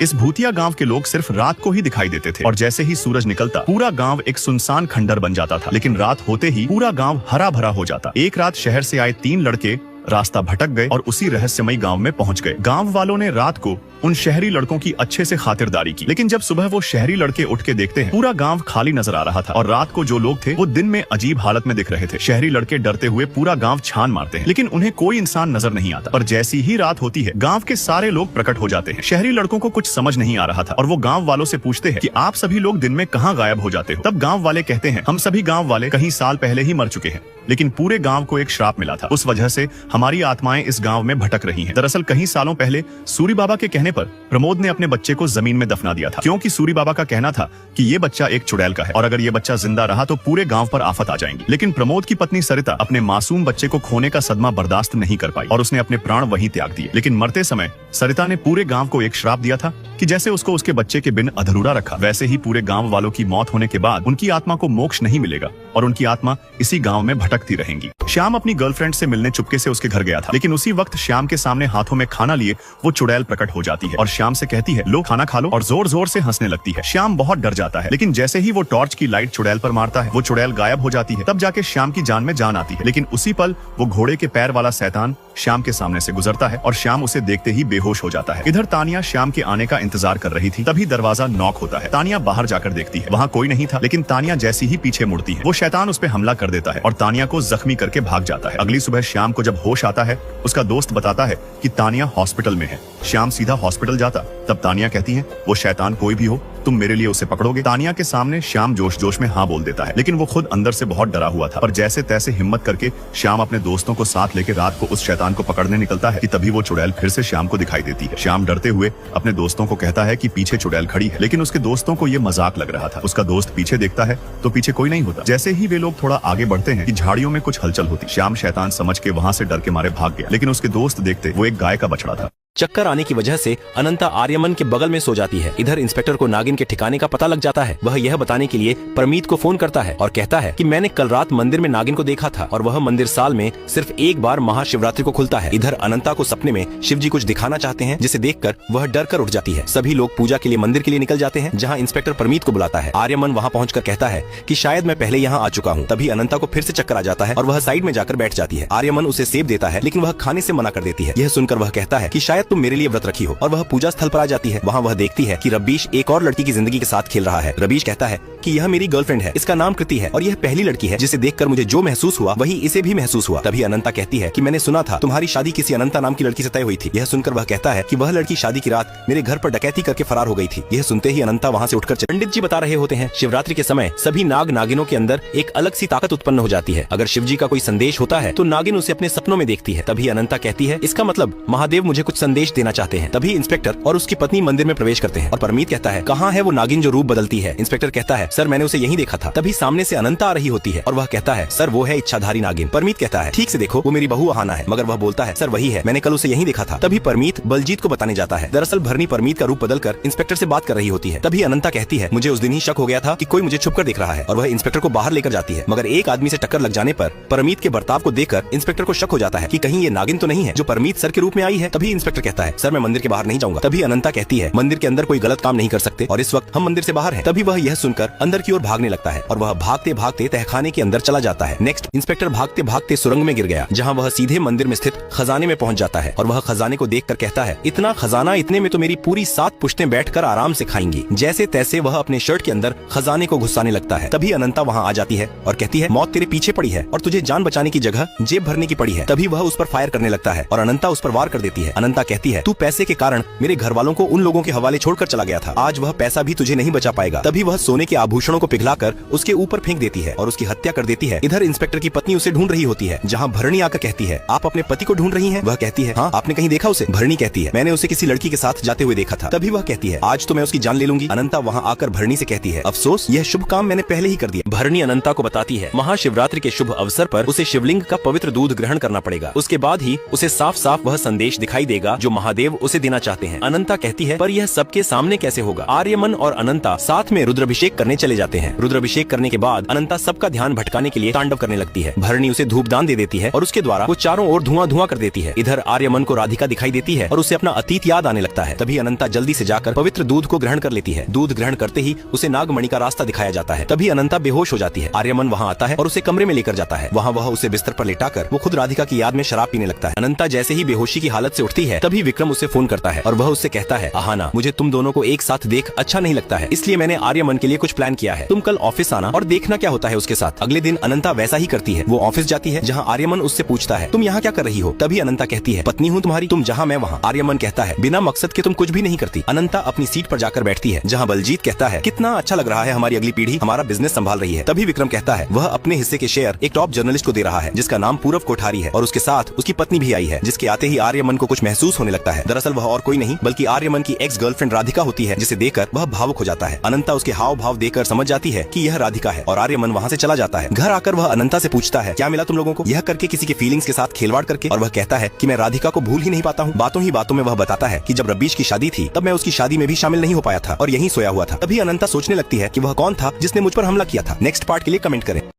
इस भूतिया गांव के लोग सिर्फ रात को ही दिखाई देते थे और जैसे ही सूरज निकलता पूरा गांव एक सुनसान खंडर बन जाता था। लेकिन रात होते ही पूरा गांव हरा भरा हो जाता। एक रात शहर से आए 3 लड़के रास्ता भटक गए और उसी रहस्यमयी गांव में पहुंच गए। गांव वालों ने रात को उन शहरी लड़कों की अच्छे से खातिरदारी की, लेकिन जब सुबह वो शहरी लड़के उठ के देखते हैं पूरा गांव खाली नजर आ रहा था और रात को जो लोग थे वो दिन में अजीब हालत में दिख रहे थे। शहरी लड़के डरते हुए पूरा गांव छान मारते हैं, लेकिन उन्हें कोई इंसान नजर नहीं आता। पर जैसी ही रात होती है गांव के सारे लोग प्रकट हो जाते हैं। शहरी लड़कों को कुछ समझ नहीं आ रहा था और वो गाँव वालों से पूछते हैं कि आप सभी लोग दिन में कहाँ गायब हो जाते हो। तब गाँव वाले कहते हैं हम सभी गाँव वाले कई साल पहले ही मर चुके हैं, लेकिन पूरे गांव को एक श्राप मिला था। उस वजह से हमारी आत्माएं इस गांव में भटक रही हैं। दरअसल कई सालों पहले सूरी बाबा के कहने पर प्रमोद ने अपने बच्चे को जमीन में दफना दिया था, क्योंकि सूरी बाबा का कहना था कि ये बच्चा एक चुड़ैल का है और अगर ये बच्चा जिंदा रहा तो पूरे गांव पर आफत आ जाएंगी। लेकिन प्रमोद की पत्नी सरिता अपने मासूम बच्चे को खोने का सदमा बर्दाश्त नहीं कर पाई और उसने अपने प्राण वहीं त्याग दिए। लेकिन मरते समय सरिता ने पूरे गांव को एक श्राप दिया था कि जैसे उसको उसके बच्चे के बिन अधूरा रखा, वैसे ही पूरे गांव वालों की मौत होने के बाद उनकी आत्मा को मोक्ष नहीं मिलेगा और उनकी आत्मा इसी गांव में भटकती रहेंगी। श्याम अपनी गर्लफ्रेंड से मिलने चुपके से उसके घर गया था, लेकिन उसी वक्त श्याम के सामने हाथों में खाना लिए वो चुड़ैल प्रकट हो जाती है और श्याम से कहती है लो खाना खा लो, और जोर जोर से हंसने लगती है। श्याम बहुत डर जाता है, लेकिन जैसे ही वो टॉर्च की लाइट चुड़ैल पर मारता है वो चुड़ैल गायब हो जाती है। तब जाके श्याम की जान में जान आती है, लेकिन उसी पल वो घोड़े के पैर वाला शैतान श्याम के सामने से गुजरता है और श्याम उसे देखते ही बेहोश हो जाता है। इधर तानिया श्याम के आने का इंतजार कर रही थी, तभी दरवाजा नॉक होता है। तानिया बाहर जाकर देखती है, वहाँ कोई नहीं था, लेकिन तानिया जैसी ही पीछे मुड़ती है वो शैतान उस पर हमला कर देता है और तानिया को जख्मी करके भाग जाता है। अगली सुबह श्याम को जब होश आता है उसका दोस्त बताता है कि तानिया हॉस्पिटल में है। श्याम सीधा हॉस्पिटल जाता, तब तानिया कहती है वो शैतान कोई भी हो तुम मेरे लिए उसे पकड़ोगे। तानिया के सामने श्याम जोश जोश में हाँ बोल देता है, लेकिन वो खुद अंदर से बहुत डरा हुआ था। पर जैसे तैसे हिम्मत करके श्याम अपने दोस्तों को साथ लेकर रात को उस शैतान को पकड़ने निकलता है कि तभी वो चुड़ैल फिर से श्याम को दिखाई देती है। श्याम डरते हुए अपने दोस्तों को कहता है कि पीछे चुड़ैल खड़ी है, लेकिन उसके दोस्तों को ये मजाक लग रहा था। उसका दोस्त पीछे देखता है तो पीछे कोई नहीं होता। जैसे ही वे लोग थोड़ा आगे बढ़ते हैं कि झाड़ियों में कुछ हलचल होती। श्याम शैतान समझ के वहाँ से डर के मारे भाग गया, लेकिन उसके दोस्त देखते वो एक गाय का बछड़ा था। चक्कर आने की वजह से अनंता आर्यमन के बगल में सो जाती है। इधर इंस्पेक्टर को नागिन के ठिकाने का पता लग जाता है। वह यह बताने के लिए परमीत को फोन करता है और कहता है कि मैंने कल रात मंदिर में नागिन को देखा था और वह मंदिर साल में सिर्फ एक बार महाशिवरात्रि को खुलता है। इधर अनंता को सपने में शिवजी कुछ दिखाना चाहते हैं, जिसे देखकर वह डर कर उठ जाती है। सभी लोग पूजा के लिए मंदिर के लिए निकल जाते हैं, जहाँ इंस्पेक्टर परमीत को बुलाता है। आर्यमन वहाँ पहुंचकर कहता है कि शायद मैं पहले यहाँ आ चुका हूँ। तभी अनंता को फिर से चक्कर आ जाता है और वह साइड में जाकर बैठ जाती है। आर्यमन उसे सेब देता है, लेकिन वह खाने से मना कर देती है। यह सुनकर वह कहता है कि शायद तुम मेरे लिए व्रत रखी हो, और वह पूजा स्थल पर आ जाती है। वहाँ वह देखती है कि रबीश एक और लड़की की जिंदगी के साथ खेल रहा है। रबीश कहता है कि यह मेरी गर्लफ्रेंड है, इसका नाम कृति है और यह पहली लड़की है जिसे देखकर मुझे जो महसूस हुआ वही इसे भी महसूस हुआ। तभी अनंता कहती है कि मैंने सुना था तुम्हारी शादी किसी अनंता नाम की लड़की से तय हुई थी। यह सुनकर वह कहता है कि वह लड़की शादी की रात मेरे घर पर डकैती करके फरार हो गई थी। यह सुनते ही अनंता वहाँ से उठकर पंडित जी बता रहे होते हैं शिवरात्रि के समय सभी नाग नागिनों के अंदर एक अलग सी ताकत उत्पन्न हो जाती है। अगर शिवजी का कोई संदेश होता है तो नागिन उसे अपने सपनों में देखती है। तभी अनंता कहती है इसका मतलब महादेव मुझे कुछ संदेश देना चाहते हैं। तभी इंस्पेक्टर और उसकी पत्नी मंदिर में प्रवेश करते हैं और परमीत कहता है कहाँ है वो नागिन जो रूप बदलती है। इंस्पेक्टर कहता है सर मैंने उसे यहीं देखा था। तभी सामने से अनंता आ रही होती है और वह कहता है सर वो है इच्छाधारी नागिन। परमीत कहता है ठीक से देखो वो मेरी बहू आहाना है, मगर वह बोलता है सर वही है, मैंने कल उसे यहीं देखा था। तभी परमीत बलजीत को बताने जाता है। दरअसल भरनी परमीत का रूप बदलकर इंस्पेक्टर से बात कर रही होती है। तभी अनंता कहती है मुझे उस दिन ही शक हो गया था कि कोई मुझे छुपकर देख रहा है, और वह इंस्पेक्टर को बाहर लेकर जाती है। मगर एक आदमी से टक्कर लग जाने पर परमीत के बर्ताव को देखकर इंस्पेक्टर को शक हो जाता है कि कहीं ये नागिन तो नहीं है जो परमीत सर के रूप में आई है। तभी इंस्पेक्टर कहता है सर मैं मंदिर के बाहर नहीं जाऊंगा। तभी अनंता कहती है मंदिर के अंदर कोई गलत काम नहीं कर सकते और इस वक्त हम मंदिर से बाहर हैं। तभी वह यह सुनकर अंदर की ओर भागने लगता है और वह भागते भागते तहखाने के अंदर चला जाता है। नेक्स्ट इंस्पेक्टर भागते भागते सुरंग में गिर गया, जहां वह सीधे मंदिर में स्थित खजाने में पहुंच जाता है और वह खजाने को देखकर कहता है इतना खजाना, इतने में तो मेरी पूरी 7 पुश्तें बैठकर आराम से खाएंगी। जैसे तैसे वह अपने शर्ट के अंदर खजाने को घुसाने लगता है। तभी अनंता वहां आ जाती है और कहती है मौत तेरे पीछे पड़ी है और तुझे जान बचाने की जगह जेब भरने की पड़ी है। तभी वह उस पर फायर करने लगता है और अनंता उस पर वार कर देती है। अनंता कहती है तू पैसे के कारण मेरे घर वालों को उन लोगों के हवाले छोड़कर चला गया था, आज वह पैसा भी तुझे नहीं बचा पाएगा। तभी वह सोने के आभूषणों को पिघलाकर उसके ऊपर फेंक देती है और उसकी हत्या कर देती है। इधर इंस्पेक्टर की पत्नी उसे ढूंढ रही होती है, जहां भरणी आकर कहती है आप अपने पति को ढूंढ रही हैं? वह कहती है हाँ, आपने कहीं देखा उसे? भरणी कहती है मैंने उसे किसी लड़की के साथ जाते हुए देखा था। तभी वह कहती है आज तो मैं उसकी जान ले लूंगी। अनंता वहां आकर भरणी से कहती है अफसोस यह शुभ काम मैंने पहले ही कर दिया। भरणी अनंता को बताती है महाशिवरात्रि के शुभ अवसर पर उसे शिवलिंग का पवित्र दूध ग्रहण करना पड़ेगा, उसके बाद ही उसे साफ साफ वह संदेश दिखाई देगा जो महादेव उसे देना चाहते हैं। अनंता कहती है पर यह सबके सामने कैसे होगा। आर्यमन और अनंता साथ में रुद्राभिषेक करने चले जाते हैं। रुद्राभिषेक करने के बाद अनंता सबका ध्यान भटकाने के लिए तांडव करने लगती है। भरणी उसे धूपदान दे देती है और उसके द्वारा वो चारों ओर धुआं धुआं कर देती है। इधर आर्यमन को राधिका दिखाई देती है और उसे अपना अतीत याद आने लगता है। तभी अनंता जल्दी से जाकर पवित्र दूध को ग्रहण कर लेती है। दूध ग्रहण करते ही उसे नागमणि का रास्ता दिखाया जाता है। तभी अनंता बेहोश हो जाती है। आर्यमन वहाँ आता है और उसे कमरे में लेकर जाता है। वहाँ वह उसे बिस्तर पर लेटाकर वो खुद राधिका की याद में शराब पीने लगता है। अनंता जैसे ही बेहोशी की हालत से उठती है तभी विक्रम उसे फोन करता है और वह उससे कहता है, आहाना, मुझे तुम दोनों को एक साथ देख अच्छा नहीं लगता है, इसलिए मैंने आर्यमन के लिए कुछ प्लान किया है। तुम कल ऑफिस आना और देखना क्या होता है उसके साथ। अगले दिन अनंता वैसा ही करती है। वो ऑफिस जाती है जहाँ आर्यमन उससे पूछता है, तुम यहाँ क्या कर रही हो। तभी अनंता कहती है, पत्नी हूँ तुम्हारी, तुम जहाँ मैं वहाँ। आर्यमन कहता है, बिना मकसद के तुम कुछ भी नहीं करती। अनंता अपनी सीट पर जाकर बैठती है जहाँ बलजीत कहता है, कितना अच्छा लग रहा है, हमारी अगली पीढ़ी हमारा बिजनेस संभाल रही है। तभी विक्रम कहता है वह अपने हिस्से के शेयर एक टॉप जर्नलिस्ट को दे रहा है जिसका नाम पूरव कोठारी है और उसके साथ उसकी पत्नी भी आई है। जिसके आते ही आर्यमन को कुछ महसूस होने लगता है। दरअसल वह और कोई नहीं बल्कि आर्यमन की एक्स गर्लफ्रेंड राधिका होती है, जिसे देखकर वह भावुक हो जाता है। अनंता उसके हाव भाव देखकर समझ जाती है कि यह राधिका है और आर्यमन वहाँ से चला जाता है। घर आकर वह अनंता से पूछता है, क्या मिला तुम लोगों को, यह करके किसी के फीलिंग्स के साथ खिलवाड़ करके। और वह कहता है कि मैं राधिका को भूल ही नहीं पाता हूँ। बातों ही बातों में वह बताता है कि जब रब्बीश की शादी थी तब मैं उसकी शादी में भी शामिल नहीं हो पाया था और यहीं सोया हुआ था। तभी अनंता सोचने लगती है कि वह कौन था जिसने मुझ पर हमला किया था। नेक्स्ट पार्ट के लिए कमेंट करें।